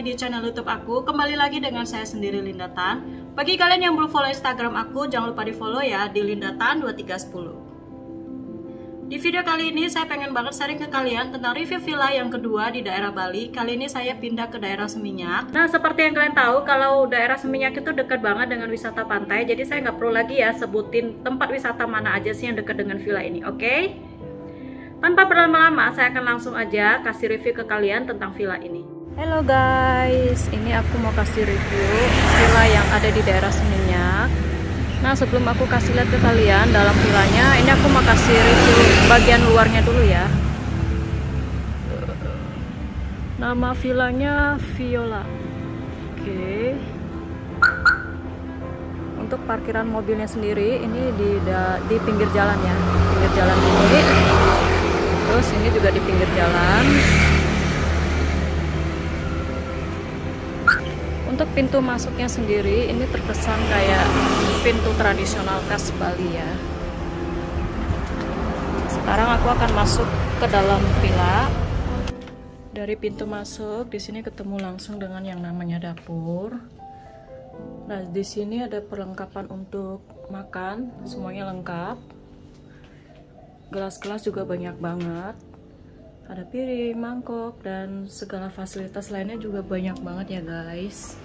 di channel YouTube aku. Kembali lagi dengan saya sendiri, Linda Tan. Bagi kalian yang belum follow Instagram aku, jangan lupa di follow ya, di lindatan2310. Di video kali ini saya pengen banget sharing ke kalian tentang review villa yang kedua di daerah Bali. Kali ini saya pindah ke daerah Seminyak. Nah, seperti yang kalian tahu, kalau daerah Seminyak itu dekat banget dengan wisata pantai. Jadi saya nggak perlu lagi ya sebutin tempat wisata mana aja sih yang dekat dengan villa ini, oke? Tanpa berlama-lama, saya akan langsung aja kasih review ke kalian tentang villa ini. Halo guys, ini aku mau kasih review villa yang ada di daerah Seminyak. Nah, sebelum aku kasih lihat ke kalian dalam villanya, ini aku mau kasih review bagian luarnya dulu ya. Nama villanya Viola. Oke. Untuk parkiran mobilnya sendiri ini di pinggir jalan ya, pinggir jalan ini. Terus ini juga di pinggir jalan. Untuk pintu masuknya sendiri ini terkesan kayak pintu tradisional khas Bali ya. Sekarang aku akan masuk ke dalam villa. Dari pintu masuk di sini ketemu langsung dengan yang namanya dapur. Nah, di sini ada perlengkapan untuk makan, semuanya lengkap. Gelas-gelas juga banyak banget. Ada piring, mangkok, dan segala fasilitas lainnya juga banyak banget ya guys.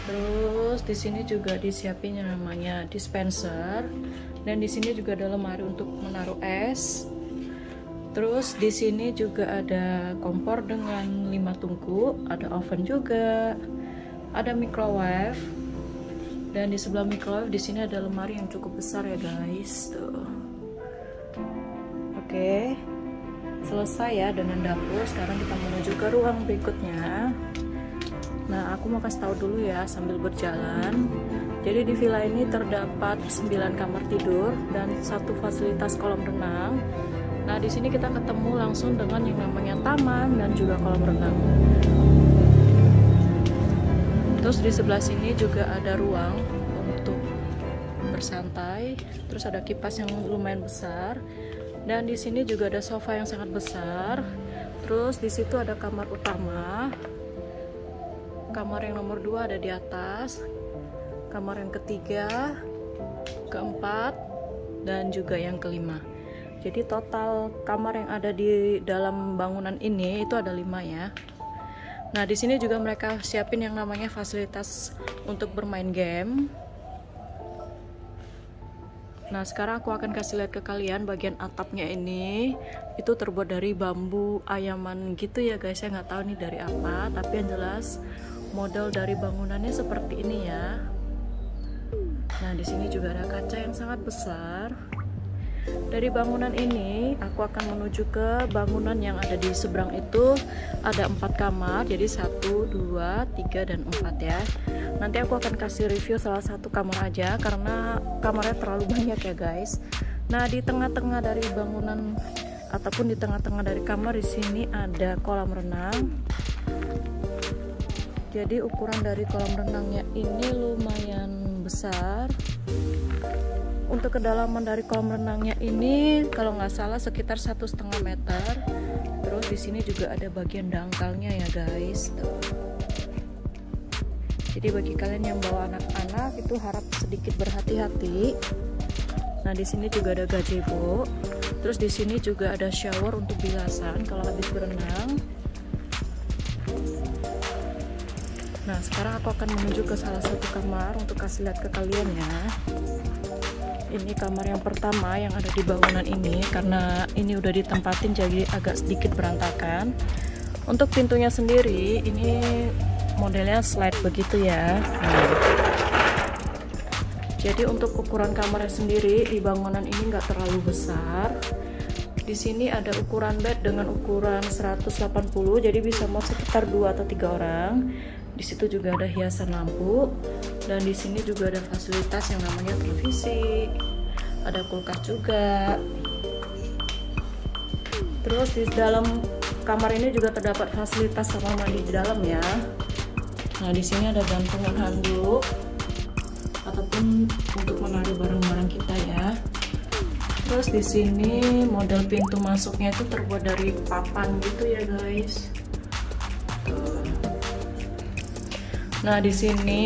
Terus di sini juga disiapin yang namanya dispenser, dan di sini juga ada lemari untuk menaruh es. Terus di sini juga ada kompor dengan 5 tungku, ada oven juga, ada microwave, dan di sebelah microwave di sini ada lemari yang cukup besar ya guys. Tuh. Oke, selesai ya dengan dapur. Sekarang kita menuju ke ruang berikutnya. Nah, aku mau kasih tahu dulu ya sambil berjalan. Jadi di villa ini terdapat 9 kamar tidur dan 1 fasilitas kolam renang. Nah, di sini kita ketemu langsung dengan yang namanya taman dan juga kolam renang. Terus di sebelah sini juga ada ruang untuk bersantai. Terus ada kipas yang lumayan besar. Dan di sini juga ada sofa yang sangat besar. Terus di situ ada kamar utama. Kamar yang nomor 2 ada di atas, kamar yang ketiga, keempat, dan juga yang kelima. Jadi total kamar yang ada di dalam bangunan ini itu ada 5 ya. Nah, di sini juga mereka siapin yang namanya fasilitas untuk bermain game. Nah, sekarang aku akan kasih lihat ke kalian bagian atapnya ini. Itu terbuat dari bambu ayaman gitu ya guys. Saya nggak tahu nih dari apa, tapi yang jelas model dari bangunannya seperti ini ya. Nah, di sini juga ada kaca yang sangat besar. Dari bangunan ini, aku akan menuju ke bangunan yang ada di seberang itu. Ada 4 kamar, jadi 1, 2, 3, dan 4 ya. Nanti aku akan kasih review salah satu kamar aja, karena kamarnya terlalu banyak ya guys. Nah, di tengah-tengah dari bangunan, ataupun di tengah-tengah dari kamar di sini ada kolam renang. Jadi ukuran dari kolam renangnya ini lumayan besar. Untuk kedalaman dari kolam renangnya ini kalau nggak salah sekitar 1,5 meter. Terus di sini juga ada bagian dangkalnya ya guys. Tuh. Jadi bagi kalian yang bawa anak-anak itu harap sedikit berhati-hati. Nah, di sini juga ada gazebo. Terus di sini juga ada shower untuk bilasan kalau habis berenang. Nah, sekarang aku akan menuju ke salah satu kamar untuk kasih lihat ke kalian ya. Ini kamar yang pertama yang ada di bangunan ini, karena ini udah ditempatin jadi agak sedikit berantakan. Untuk pintunya sendiri ini modelnya slide begitu ya. Nah, jadi untuk ukuran kamarnya sendiri di bangunan ini nggak terlalu besar. Di sini ada ukuran bed dengan ukuran 180, jadi bisa muat sekitar 2 atau 3 orang. Di situ juga ada hiasan lampu, dan di sini juga ada fasilitas yang namanya televisi, ada kulkas juga. Terus di dalam kamar ini juga terdapat fasilitas kamar mandi di dalam ya. Nah, di sini ada gantungan handuk ataupun untuk menaruh barang-barang kita ya. Terus di sini model pintu masuknya itu terbuat dari papan gitu ya guys. Tuh. Nah, di sini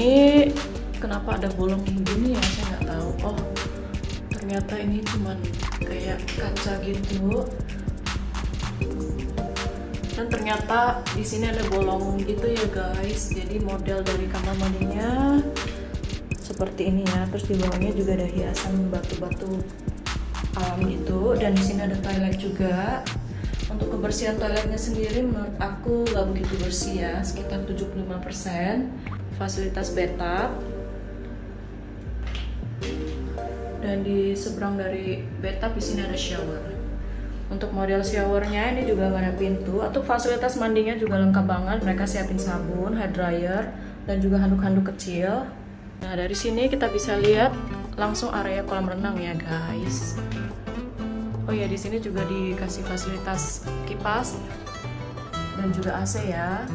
kenapa ada bolong begini ya? Saya nggak tahu. Oh, ternyata ini cuman kayak kaca gitu. Dan ternyata di sini ada bolong gitu ya guys. Jadi model dari kamar mandinya seperti ini ya. Terus di bawahnya juga ada hiasan batu-batu alam gitu. Dan di sini ada toilet juga. Untuk kebersihan toiletnya sendiri menurut aku nggak begitu bersih ya, sekitar 75%. Fasilitas bathtub. Dan di seberang dari bathtub di sini ada shower. Untuk model showernya ini juga nggak ada pintu. Untuk fasilitas mandinya juga lengkap banget. Mereka siapin sabun, hair dryer, dan juga handuk-handuk kecil. Nah, dari sini kita bisa lihat langsung area kolam renang ya guys. Oh ya, di sini juga dikasih fasilitas kipas dan juga AC ya.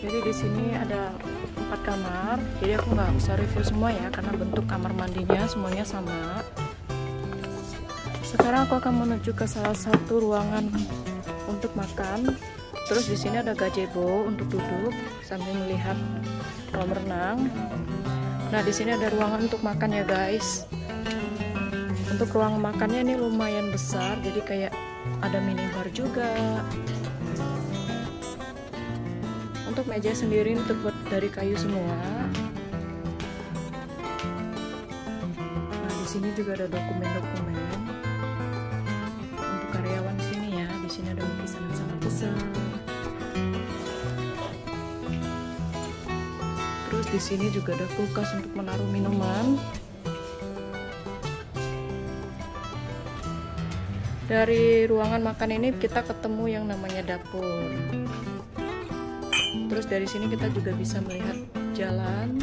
Jadi di sini ada 4 kamar. Jadi aku nggak bisa review semua ya, karena bentuk kamar mandinya semuanya sama. Sekarang aku akan menuju ke salah satu ruangan untuk makan. Terus di sini ada gazebo untuk duduk sambil melihat kolam renang. Nah, di sini ada ruangan untuk makan ya guys. Untuk ruang makannya ini lumayan besar, jadi kayak ada minibar juga. Untuk meja sendiri ini terbuat dari kayu semua. Nah, di sini juga ada dokumen-dokumen untuk karyawan di sini ya. Di sini ada lukisan yang sangat besar. Terus di sini juga ada kulkas untuk menaruh minuman. Dari ruangan makan ini kita ketemu yang namanya dapur. Terus dari sini kita juga bisa melihat jalan.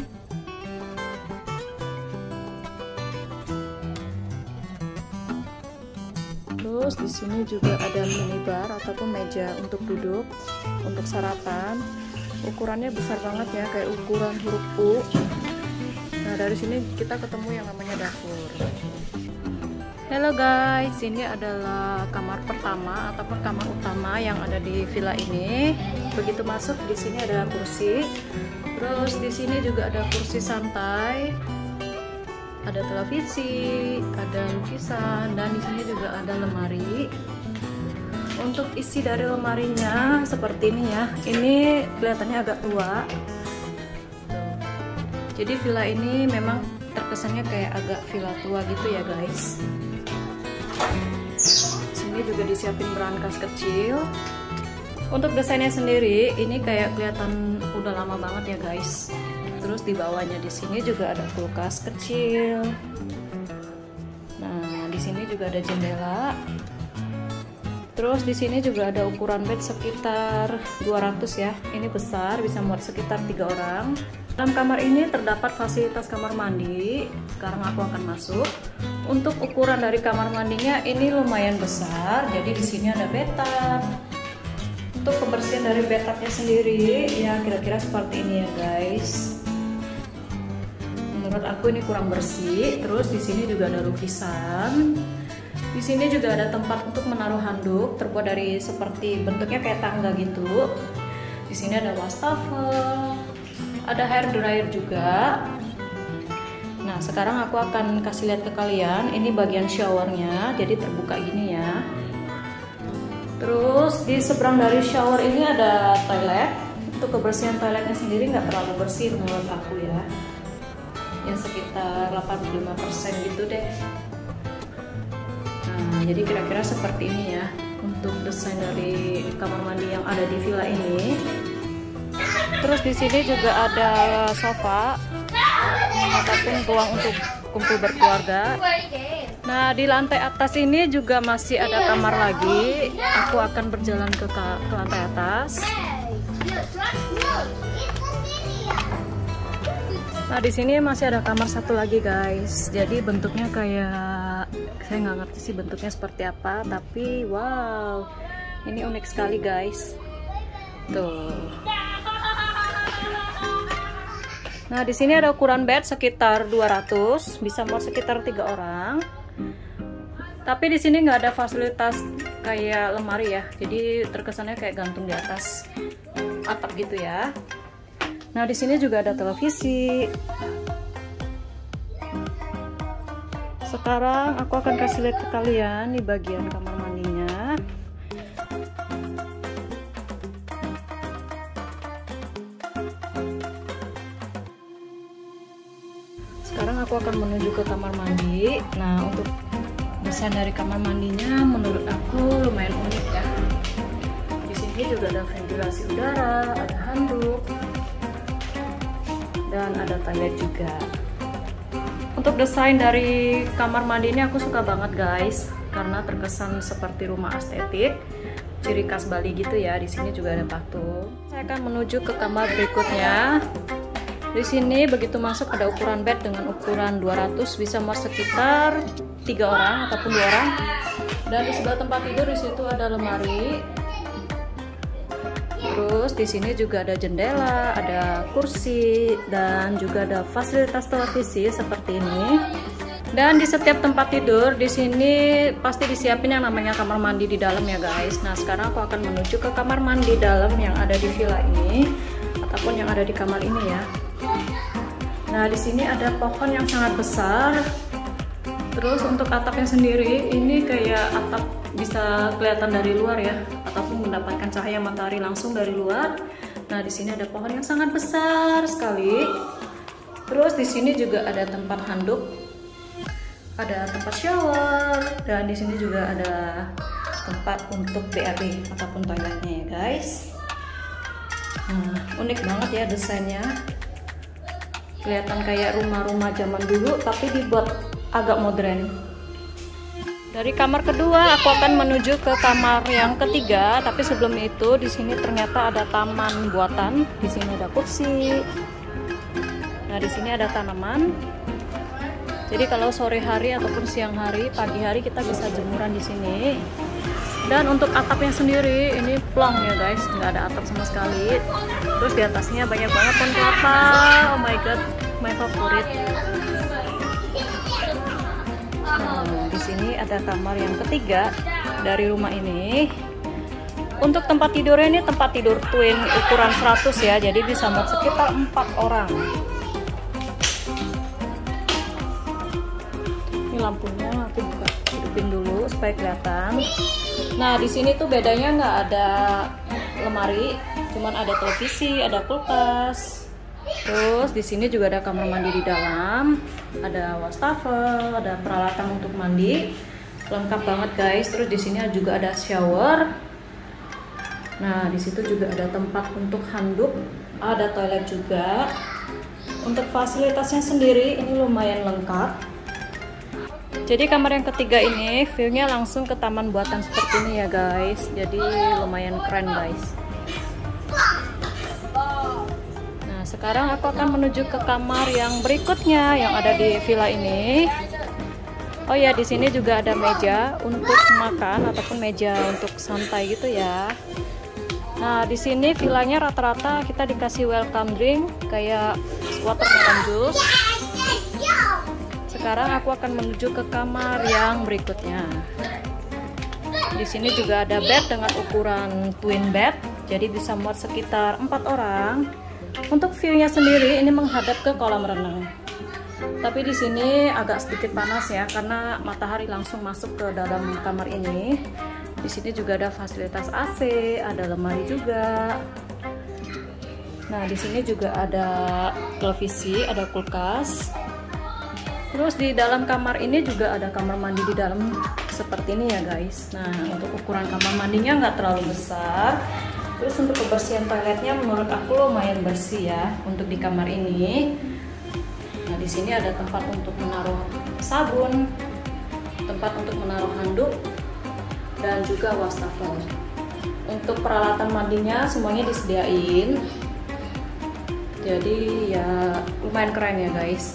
Terus di sini juga ada minibar ataupun meja untuk duduk untuk sarapan. Ukurannya besar banget ya, kayak ukuran huruf U. Nah, dari sini kita ketemu yang namanya dapur. Halo guys, ini adalah kamar pertama ataupun kamar utama yang ada di villa ini. Begitu masuk, di sini ada kursi. Terus di sini juga ada kursi santai, ada televisi, ada lukisan, dan di sini juga ada lemari. Untuk isi dari lemarinya seperti ini ya. Ini kelihatannya agak tua. Jadi villa ini memang terkesannya kayak agak villa tua gitu ya guys. Sini juga disiapin berangkas kecil. Untuk desainnya sendiri ini kayak kelihatan udah lama banget ya guys. Terus di bawahnya di sini juga ada kulkas kecil. Nah, di sini juga ada jendela. Terus di sini juga ada ukuran bed sekitar 200 ya. Ini besar, bisa muat sekitar 3 orang. Dalam kamar ini terdapat fasilitas kamar mandi. Sekarang aku akan masuk. Untuk ukuran dari kamar mandinya ini lumayan besar. Jadi di sini ada bathtub. Untuk kebersihan dari bathtubnya sendiri ya kira-kira seperti ini ya guys. Menurut aku ini kurang bersih. Terus di sini juga ada lukisan. Di sini juga ada tempat untuk menaruh handuk, terbuat dari seperti bentuknya kayak tangga gitu. Di sini ada wastafel, ada hair dryer juga. Nah, sekarang aku akan kasih lihat ke kalian, ini bagian showernya, jadi terbuka gini ya. Terus di seberang dari shower ini ada toilet. Untuk kebersihan toiletnya sendiri nggak terlalu bersih menurut aku ya. Ya sekitar 85% gitu deh. Nah, jadi kira-kira seperti ini ya untuk desain dari kamar mandi yang ada di villa ini. Terus di sini juga ada sofa ataupun ruang untuk kumpul berkeluarga. Nah, di lantai atas ini juga masih ada kamar lagi. Aku akan berjalan ke lantai atas. Nah, di sini masih ada kamar satu lagi guys. Jadi bentuknya kayak, saya nggak ngerti sih bentuknya seperti apa, tapi wow, ini unik sekali guys. Tuh. Nah, di sini ada ukuran bed sekitar 200, bisa muat sekitar 3 orang. Tapi di sini nggak ada fasilitas kayak lemari ya, jadi terkesannya kayak gantung di atas atap gitu ya. Nah, di sini juga ada televisi. Sekarang aku akan kasih lihat ke kalian di bagian kamar mandinya. Sekarang aku akan menuju ke kamar mandi. Nah, untuk desain dari kamar mandinya menurut aku lumayan unik ya. Di sini juga ada ventilasi udara, ada handuk, dan ada toilet juga. Untuk desain dari kamar mandi ini aku suka banget guys, karena terkesan seperti rumah estetik, ciri khas Bali gitu ya. Di sini juga ada patung. Saya akan menuju ke kamar berikutnya. Di sini begitu masuk ada ukuran bed dengan ukuran 200, bisa muat sekitar 3 orang ataupun 2 orang. Dan di sebelah tempat tidur di situ ada lemari. Terus di sini juga ada jendela, ada kursi, dan juga ada fasilitas televisi seperti ini. Dan di setiap tempat tidur di sini pasti disiapin yang namanya kamar mandi di dalam ya guys. Nah, sekarang aku akan menuju ke kamar mandi dalam yang ada di villa ini ataupun yang ada di kamar ini ya. Nah, di sini ada pohon yang sangat besar. Terus untuk atapnya sendiri ini kayak atap bisa kelihatan dari luar ya, ataupun mendapatkan cahaya matahari langsung dari luar. Nah, di sini ada pohon yang sangat besar sekali. Terus di sini juga ada tempat handuk, ada tempat shower, dan di sini juga ada tempat untuk BAB ataupun toiletnya ya guys. Nah, unik banget ya desainnya. Kelihatan kayak rumah-rumah zaman dulu tapi dibuat agak modern. Dari kamar kedua aku akan menuju ke kamar yang ketiga, tapi sebelum itu di sini ternyata ada taman buatan. Di sini ada kursi. Nah, di sini ada tanaman. Jadi kalau sore hari ataupun siang hari, pagi hari kita bisa jemuran di sini. Dan untuk atapnya sendiri ini plong ya guys, nggak ada atap sama sekali. Terus di atasnya banyak banget pohon kelapa. Oh my god, my favorit. Nah, di sini ada kamar yang ketiga dari rumah ini. Untuk tempat tidurnya ini tempat tidur twin ukuran 100 ya, jadi bisa muat sekitar 4 orang. Ini lampunya aku buka, hidupin dulu supaya kelihatan. Nah, di sini tuh bedanya nggak ada lemari, cuman ada televisi, ada kulkas. Terus di sini juga ada kamar mandi di dalam, ada wastafel, ada peralatan untuk mandi, lengkap banget guys. Terus di sini juga ada shower. Nah, di situ juga ada tempat untuk handuk, ada toilet juga. Untuk fasilitasnya sendiri ini lumayan lengkap. Jadi kamar yang ketiga ini view-nya langsung ke taman buatan seperti ini ya guys. Jadi lumayan keren guys. Nah, sekarang aku akan menuju ke kamar yang berikutnya yang ada di villa ini. Oh ya, di sini juga ada meja untuk makan ataupun meja untuk santai gitu ya. Nah, di sini villanya rata-rata kita dikasih welcome drink kayak watermelon juice. Sekarang aku akan menuju ke kamar yang berikutnya. Di sini juga ada bed dengan ukuran twin bed, jadi bisa muat sekitar 4 orang. Untuk view-nya sendiri ini menghadap ke kolam renang. Tapi di sini agak sedikit panas ya, karena matahari langsung masuk ke dalam kamar ini. Di sini juga ada fasilitas AC, ada lemari juga. Nah, di sini juga ada televisi, ada kulkas. Terus di dalam kamar ini juga ada kamar mandi di dalam seperti ini ya guys. Nah, untuk ukuran kamar mandinya nggak terlalu besar. Terus untuk kebersihan toiletnya menurut aku lumayan bersih ya untuk di kamar ini. Nah, di sini ada tempat untuk menaruh sabun, tempat untuk menaruh handuk, dan juga wastafel. Untuk peralatan mandinya semuanya disediain. Jadi ya lumayan keren ya guys.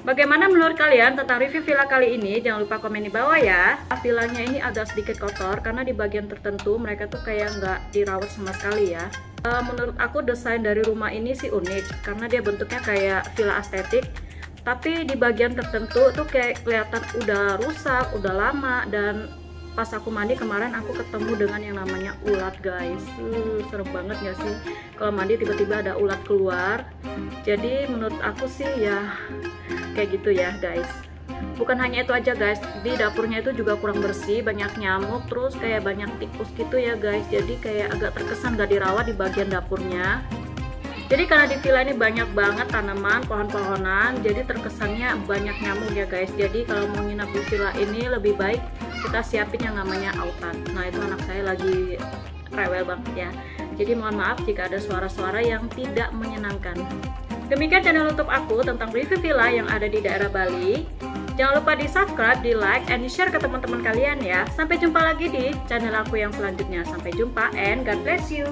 Bagaimana menurut kalian tentang review villa kali ini? Jangan lupa komen di bawah ya. Villanya ini agak sedikit kotor karena di bagian tertentu mereka tuh kayak nggak dirawat sama sekali ya. Menurut aku desain dari rumah ini sih unik karena dia bentuknya kayak villa estetik, tapi di bagian tertentu tuh kayak kelihatan udah rusak, udah lama. Dan pas aku mandi kemarin aku ketemu dengan yang namanya ulat guys. Serem banget gak sih kalau mandi tiba-tiba ada ulat keluar. Jadi menurut aku sih ya kayak gitu ya guys. Bukan hanya itu aja guys, di dapurnya itu juga kurang bersih, banyak nyamuk, terus kayak banyak tikus gitu ya guys. Jadi kayak agak terkesan gak dirawat di bagian dapurnya. Jadi karena di villa ini banyak banget tanaman, pohon-pohonan, jadi terkesannya banyak nyamuk ya guys. Jadi kalau mau nginap di villa ini lebih baik kita siapin yang namanya autan. Nah itu anak saya lagi rewel banget ya. Jadi mohon maaf jika ada suara-suara yang tidak menyenangkan. Demikian channel YouTube aku tentang review villa yang ada di daerah Bali. Jangan lupa di subscribe, di like, and di share ke teman-teman kalian ya. Sampai jumpa lagi di channel aku yang selanjutnya. Sampai jumpa and God bless you.